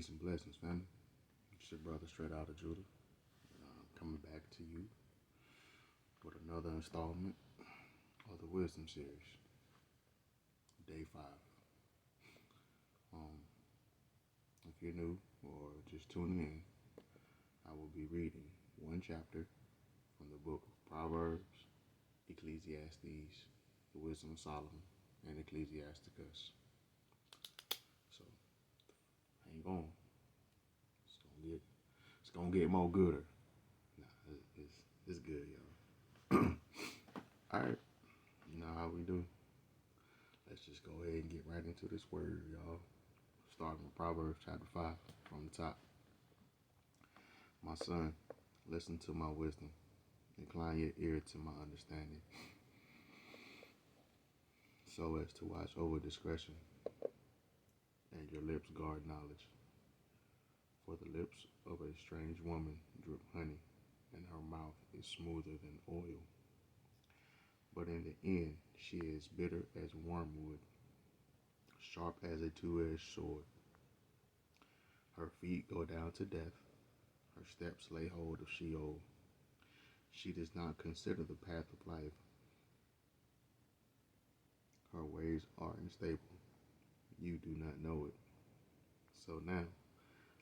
Peace and blessings, family. It's your brother straight out of Judah. Coming back to you with another installment of the Wisdom Series, Day 5. Um, if you're new or just tuning in, I will be reading one chapter from the book of Proverbs, Ecclesiastes, the Wisdom of Solomon, and Ecclesiasticus. So, hang on. It's gonna get more gooder. Nah, it's good, y'all. All right, you know how we do. Let's just go ahead and get right into this word, y'all. Starting with Proverbs chapter 5 from the top. My son, listen to my wisdom. Incline your ear to my understanding, so as to watch over discretion, and your lips guard knowledge. For the lips of a strange woman drip honey, and her mouth is smoother than oil. But in the end she is bitter as wormwood, sharp as a two-edged sword. Her feet go down to death, her steps lay hold of Sheol. She does not consider the path of life. Her ways are unstable. You do not know it. So now,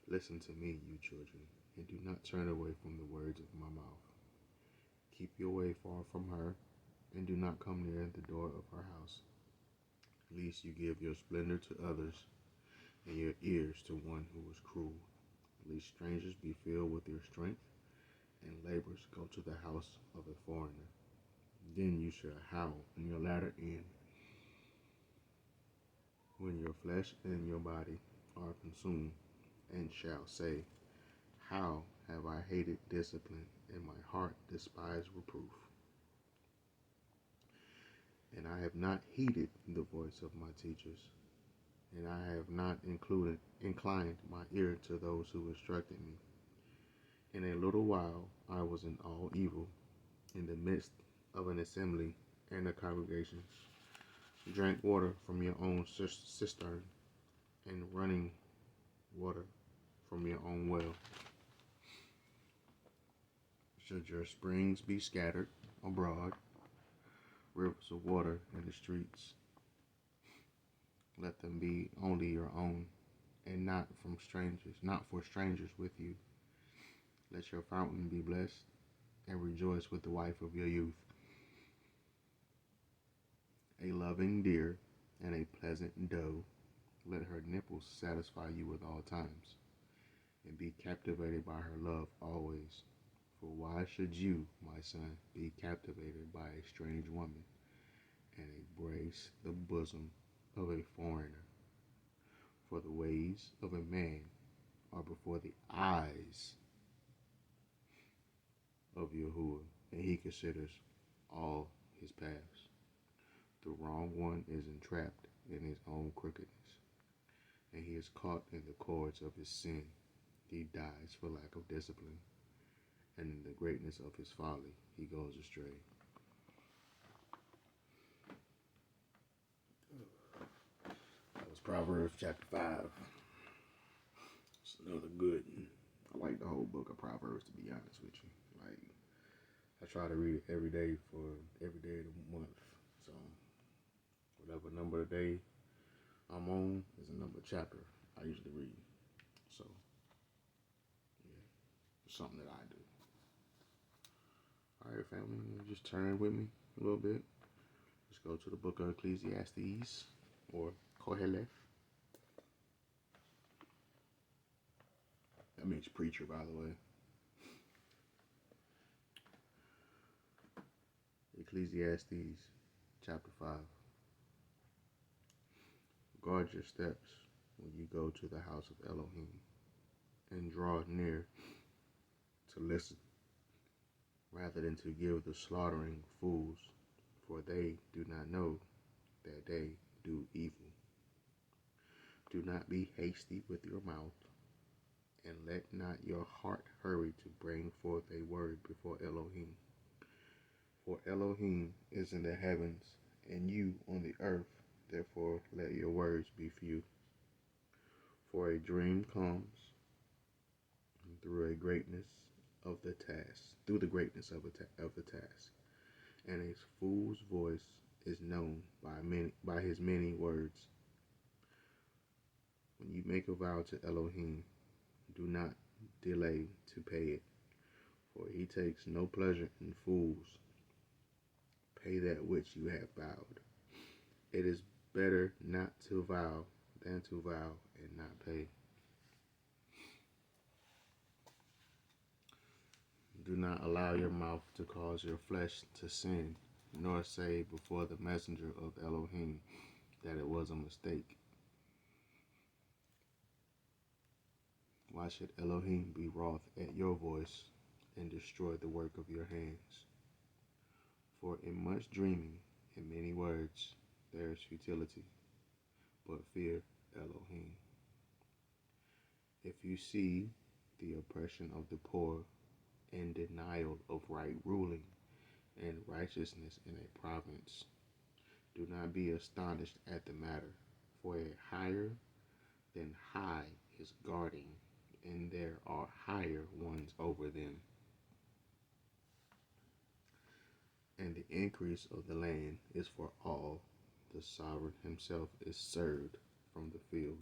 listen to me, you children, and do not turn away from the words of my mouth. Keep your way far from her, and do not come near the door of her house, lest you give your splendor to others, and your ears to one who is cruel. Lest strangers be filled with your strength, and labors go to the house of a foreigner. Then you shall howl in your latter end, when your flesh and your body are consumed, and shall say, how have I hated discipline, and my heart despised reproof. And I have not heeded the voice of my teachers, and I have not inclined my ear to those who instructed me. In a little while I was in all evil, in the midst of an assembly and a congregation. Drank water from your own cistern, and running water from your own well. Should your springs be scattered abroad, rivers of water in the streets, let them be only your own, and not for strangers with you. Let your fountain be blessed, and rejoice with the wife of your youth. A loving deer and a pleasant doe, let her nipples satisfy you with all times, and be captivated by her love always. For why should you, my son, be captivated by a strange woman, and embrace the bosom of a foreigner? For the ways of a man are before the eyes of Yahuwah, and he considers all his paths. The wrong one is entrapped in his own crookedness, and he is caught in the cords of his sin. He dies for lack of discipline, and in the greatness of his folly he goes astray. That was Proverbs chapter 5. It's another good one. I like the whole book of Proverbs, to be honest with you. Like, I try to read it every day for every day of the month. So whatever number of day I'm on is a number of chapter I usually read. So yeah, it's something that I do. Alright, family, just turn with me a little bit. Let's go to the book of Ecclesiastes, or Koheleth. That means preacher, by the way. Ecclesiastes chapter 5. Guard your steps when you go to the house of Elohim, and draw near to listen, rather than to give the slaughtering fools, for they do not know that they do evil. Do not be hasty with your mouth, and let not your heart hurry to bring forth a word before Elohim. For Elohim is in the heavens, and you on the earth, therefore let your words be few. For a dream comes through a greatness of the task, through the greatness of the task, and a fool's voice is known by his many words. When you make a vow to Elohim, do not delay to pay it, for he takes no pleasure in fools. Pay that which you have vowed. It is better not to vow than to vow and not pay. Do not allow your mouth to cause your flesh to sin, nor say before the messenger of Elohim that it was a mistake. Why should Elohim be wroth at your voice and destroy the work of your hands? For in much dreaming and many words there is futility, but fear Elohim. If you see the oppression of the poor and denial of right ruling and righteousness in a province, do not be astonished at the matter, for a higher than high is guarding, and there are higher ones over them. And the increase of the land is for all. The sovereign himself is served from the field.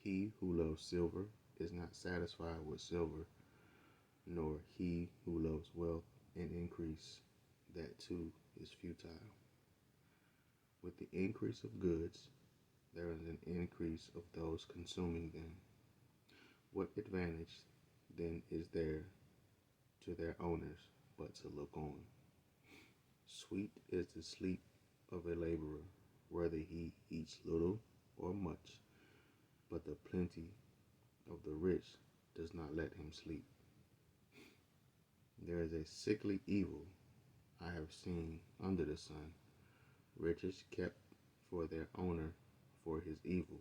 He who loves silver is not satisfied with silver, nor he who loves wealth and increase, that too is futile. With the increase of goods, there is an increase of those consuming them. What advantage then is there to their owners but to look on? Sweet is the sleep of a laborer, whether he eats little or much, but the plenty of the rich does not let him sleep. There is a sickly evil I have seen under the sun, riches kept for their owner for his evil,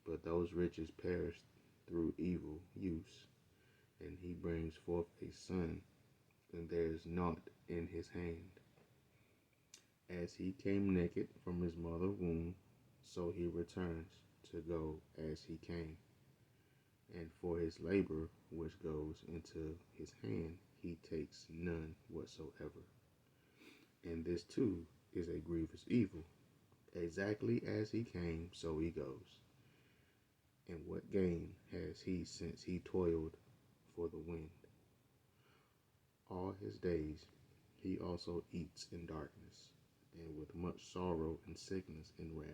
but those riches perish through evil use, and he brings forth a son, and there is naught in his hand. As he came naked from his mother's womb, so he returns to go as he came. And for his labor which goes into his hand, he takes none whatsoever. And this too is a grievous evil. Exactly as he came, so he goes. And what gain has he since he toiled for the wind? All his days he also eats in darkness, and with much sorrow and sickness and wrath.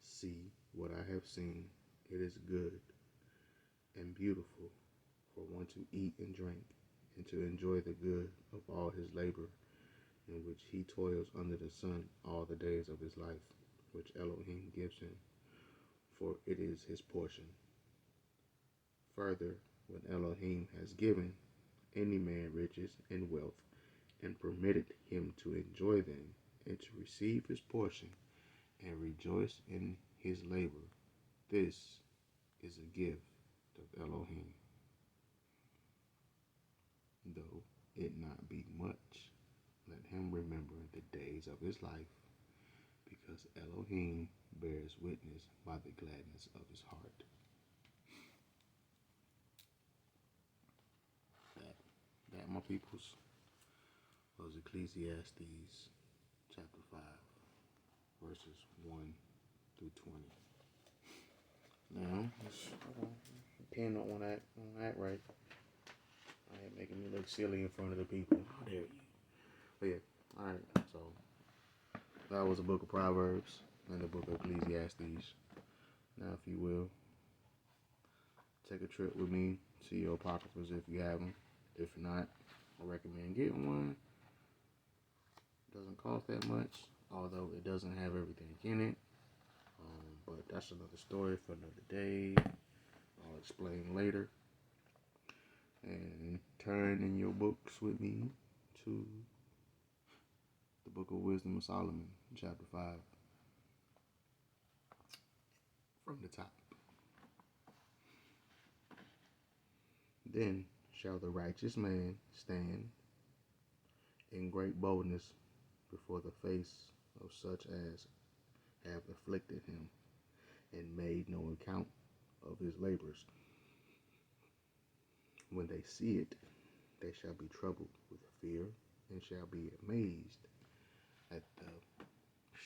See what I have seen, it is good and beautiful for one to eat and drink, and to enjoy the good of all his labor, in which he toils under the sun all the days of his life, which Elohim gives him, for it is his portion. Further, when Elohim has given any man riches and wealth, and permitted him to enjoy them, and to receive his portion, and rejoice in his labor, this is a gift of Elohim. Though it not be much, let him remember the days of his life, because Elohim bears witness by the gladness of his heart. That, my peoples, was Ecclesiastes chapter 5, verses 1 through 20. Now, let's depend on that right. I ain't making me look silly in front of the people. How dare you? But yeah, alright, so that was the book of Proverbs and the book of Ecclesiastes. Now, if you will, take a trip with me to your apocryphas if you have them. If not, I recommend getting one. It doesn't cost that much, although it doesn't have everything in it. But that's another story for another day. I'll explain later. And turn in your books with me to the Book of Wisdom of Solomon, chapter 5, from the top. Then shall the righteous man stand in great boldness before the face of such as have afflicted him, and made no account of his labors. When they see it, they shall be troubled with fear, and shall be amazed at the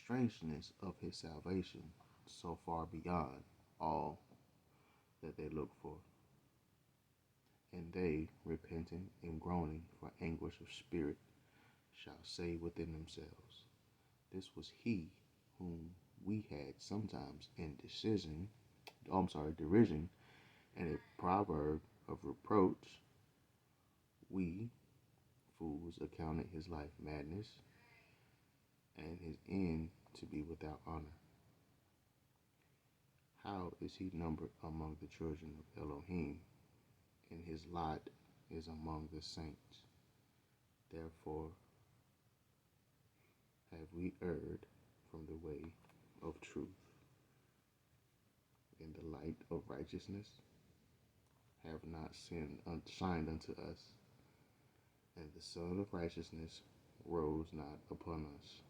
strangeness of his salvation, so far beyond all that they look for. And they, repenting and groaning for anguish of spirit, shall say within themselves, this was he whom we had sometimes in derision, and a proverb of reproach. We, fools, accounted his life madness, and his end to be without honor. How is he numbered among the children of Elohim, and his lot is among the saints? Therefore have we erred from the way of truth, in the light of righteousness have not shined unto us, and the sun of righteousness rose not upon us.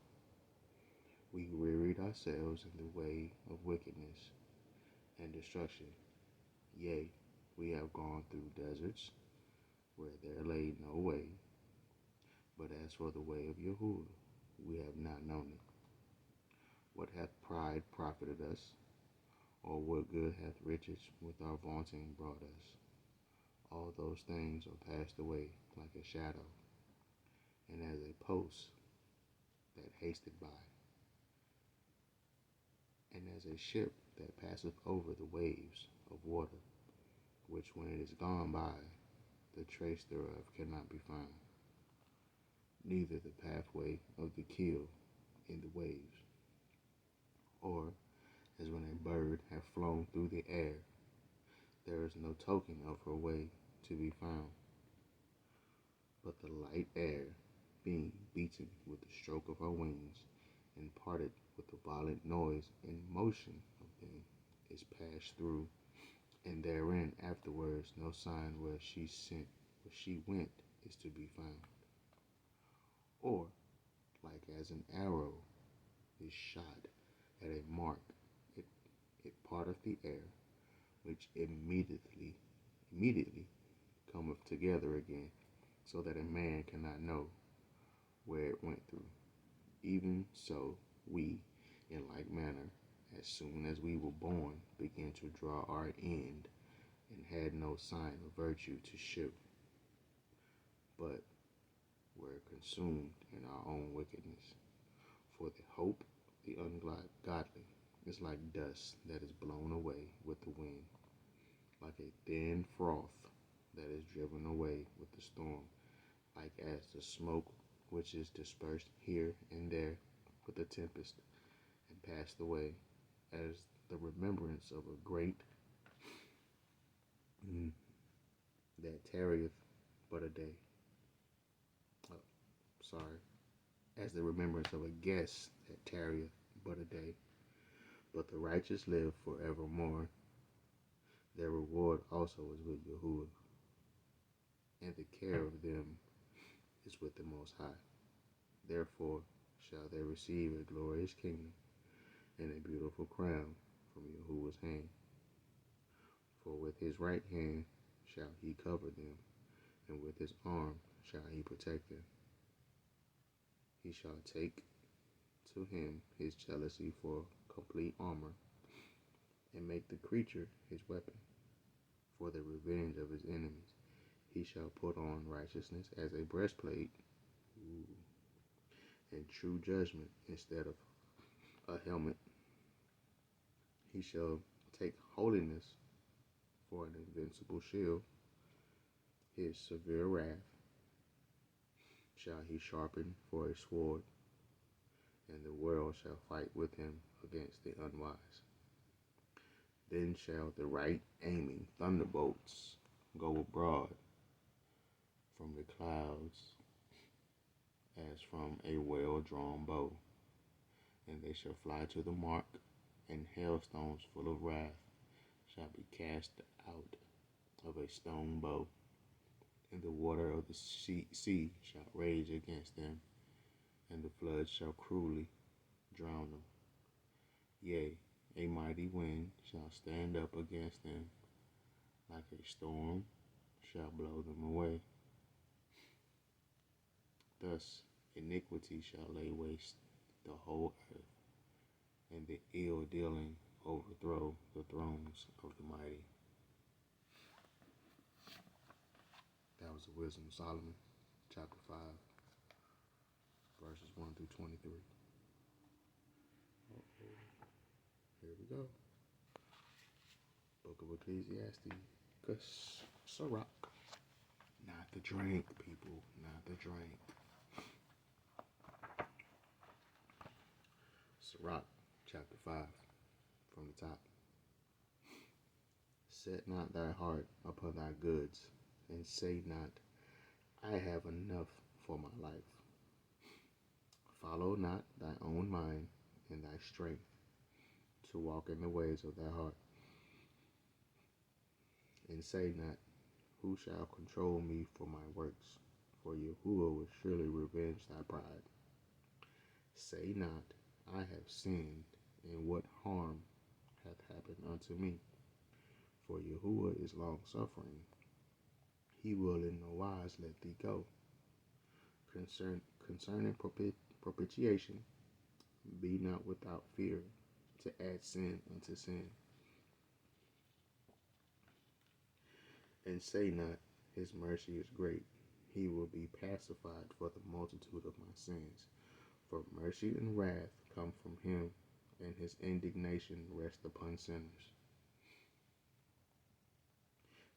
We wearied ourselves in the way of wickedness and destruction. Yea, we have gone through deserts where there lay no way. But as for the way of Yahuwah, we have not known it. What hath pride profited us? Or what good hath riches with our vaunting brought us? All those things are passed away like a shadow, and as a post that hasteth by, and as a ship that passeth over the waves of water, which when it is gone by, the trace thereof cannot be found, neither the pathway of the keel in the waves. Or as when a bird hath flown through the air, there is no token of her way to be found. But the light air, being beaten with the stroke of her wings, and parted with the violent noise and motion of them, is passed through, and therein afterwards no sign where she went is to be found. Or, like as an arrow is shot at a mark, it parteth the air, which immediately cometh together again, so that a man cannot know where it went through. Even so we, in like manner, as soon as we were born, began to draw our end, and had no sign of virtue to shew, but were consumed in our own wickedness. For the hope of the ungodly is like dust that is blown away with the wind, like a thin froth that is driven away with the storm, like as the smoke which is dispersed here and there with the tempest, and passed away, as the remembrance of a great that tarrieth but a day. As the remembrance of a guest that tarrieth but a day. But the righteous live forevermore. Their reward also is with Yahuwah, and the care of them is with the Most High. Therefore shall they receive a glorious kingdom and a beautiful crown from Yahuwah's hand. For with his right hand shall he cover them, and with his arm shall he protect them. He shall take to him his jealousy for complete armor, and make the creature his weapon. For the revenge of his enemies, he shall put on righteousness as a breastplate, and true judgment instead of a helmet. He shall take holiness for an invincible shield. His severe wrath shall he sharpen for a sword, and the world shall fight with him against the unwise. Then shall the right aiming thunderbolts go abroad from the clouds as from a well-drawn bow, and they shall fly to the mark, and hailstones full of wrath shall be cast out of a stone bow, and the water of the sea shall rage against them, and the flood shall cruelly drown them. mighty wind shall stand up against them, like a storm shall blow them away. Thus iniquity shall lay waste the whole earth, and the ill dealing overthrow the thrones of the mighty. That was the Wisdom of Solomon, chapter 5, verses 1 through 23. Here we go. Book of Ecclesiastes. Sirach. Not the drink, people. Not the drink. Sirach, chapter 5, from the top. Set not thy heart upon thy goods, and say not, I have enough for my life. Follow not thy own mind and thy strength to walk in the ways of thy heart. And say not, who shall control me for my works? For Yahuwah will surely revenge thy pride. Say not, I have sinned, and what harm hath happened unto me? For Yahuwah is long-suffering. He will in no wise let thee go. Concerning propitiation, be not without fear to add sin unto sin. And say not, his mercy is great. He will be pacified for the multitude of my sins. For mercy and wrath come from him, and his indignation rests upon sinners.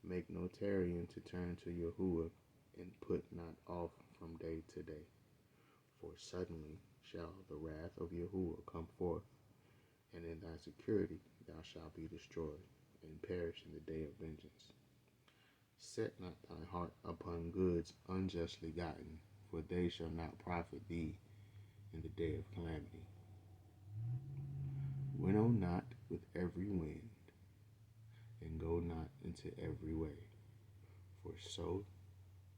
Make no tarrying to turn to Yahuwah, and put not off from day to day. For suddenly shall the wrath of Yahuwah come forth, and in thy security thou shalt be destroyed, and perish in the day of vengeance. Set not thy heart upon goods unjustly gotten, for they shall not profit thee in the day of calamity. Winnow not with every wind, and go not into every way, for so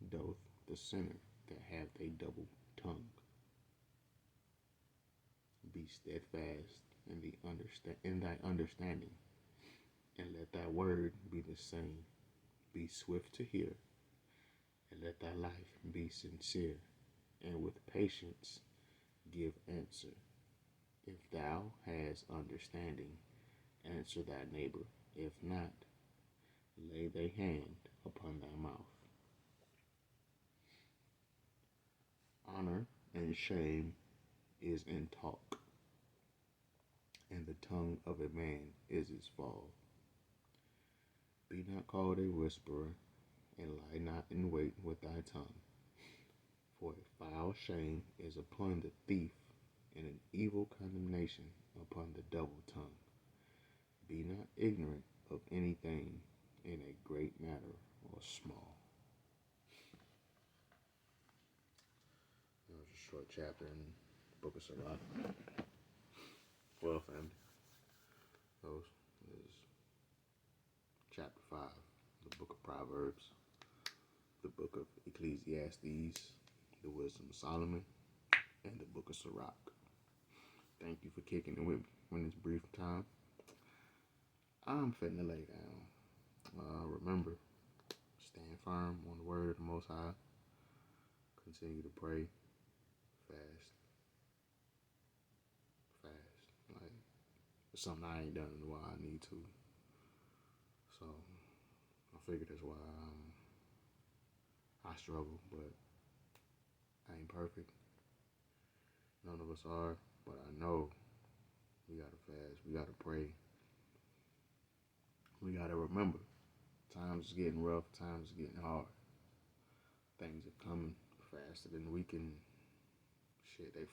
doth the sinner that hath a double tongue. Be steadfast in thy understanding, and let thy word be the same. Be swift to hear, and let thy life be sincere, and with patience give answer. If thou hast understanding, answer thy neighbor. If not, lay thy hand upon thy mouth. Honor and shame is in talk, and the tongue of a man is his fall. Be not called a whisperer, and lie not in wait with thy tongue. For a foul shame is upon the thief, and an evil condemnation upon the double tongue. Be not ignorant of anything in a great matter or small. That was a short chapter in the book of Sirach. Well, family, that was chapter 5, the book of Proverbs, the book of Ecclesiastes, the Wisdom of Solomon, and the book of Sirach. Thank you for kicking it with me in this brief time. I'm finna lay down. Remember, stand firm on the word of the Most High. Continue to pray. Fast. Like, it's something I ain't done in a while. I need to. So, I figure that's why I struggle, but I ain't perfect. None of us are, but I know we gotta fast. We gotta pray. We gotta remember, times is getting rough. Times is getting hard. Things are coming faster than we can. Shit, they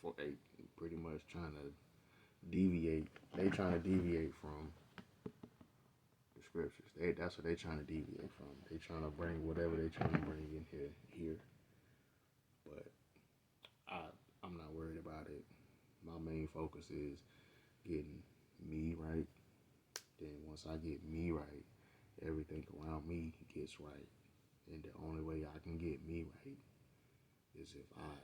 pretty much trying to deviate. They trying to deviate from the scriptures. That's what they trying to deviate from. They trying to bring whatever they trying to bring in here. But I'm not worried about it. My main focus is getting me right. Then once I get me right, everything around me gets right. And the only way I can get me right is if I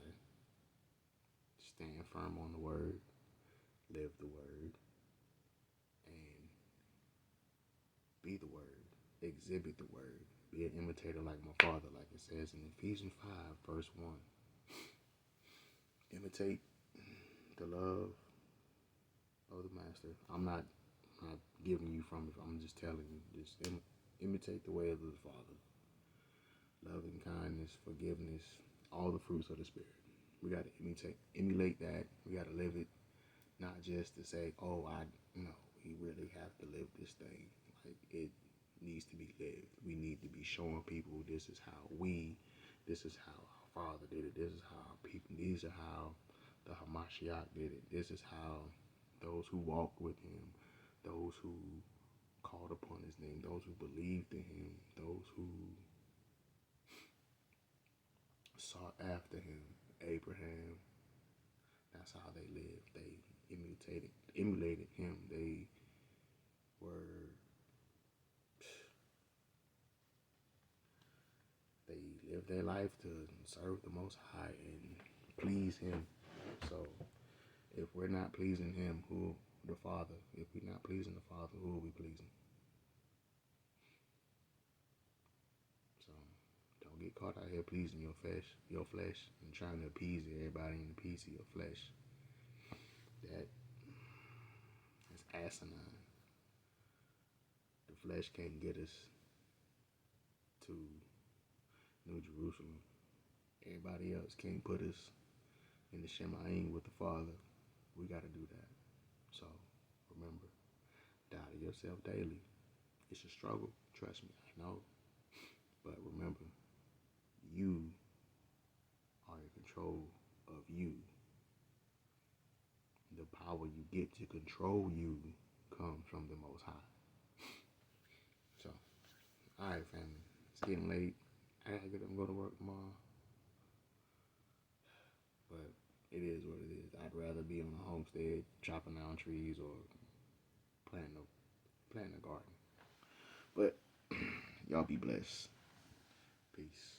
stand firm on the word, live the word, and exhibit the word. Be an imitator like my Father, like it says in Ephesians 5, verse 1. Imitate the love of the Master. I'm not giving you from it. I'm just telling you. Just imitate the way of the Father. Loving kindness, forgiveness, all the fruits of the Spirit. We got to emulate that. We got to live it, not just to say, "Oh, we really have to live this thing." Like it needs to be lived. We need to be showing people this is how our Father did it. This is how our people. These are how the Hamashiach did it. This is how those who walked with Him, those who called upon His name, those who believed in Him, those who sought after Him, Abraham. That's how they lived. They emulated Him. They lived their life to serve the Most High and please Him. So if we're not pleasing Him, the Father, if we're not pleasing the Father, who are we pleasing? So don't get caught out here pleasing your flesh, and trying to appease everybody in the piece of your flesh. That is asinine. The flesh can't get us to New Jerusalem. Everybody else can't put us in the Shemayim with the Father. We got to do that. So remember, die to yourself daily. It's a struggle. Trust me, I know. But remember, you are in control of you. The power you get to control you comes from the Most High. So, alright, family. It's getting late. I gotta get up and go to work tomorrow. But it is what it is. I'd rather be on a homestead chopping down trees or planting a garden. But y'all be blessed. Peace.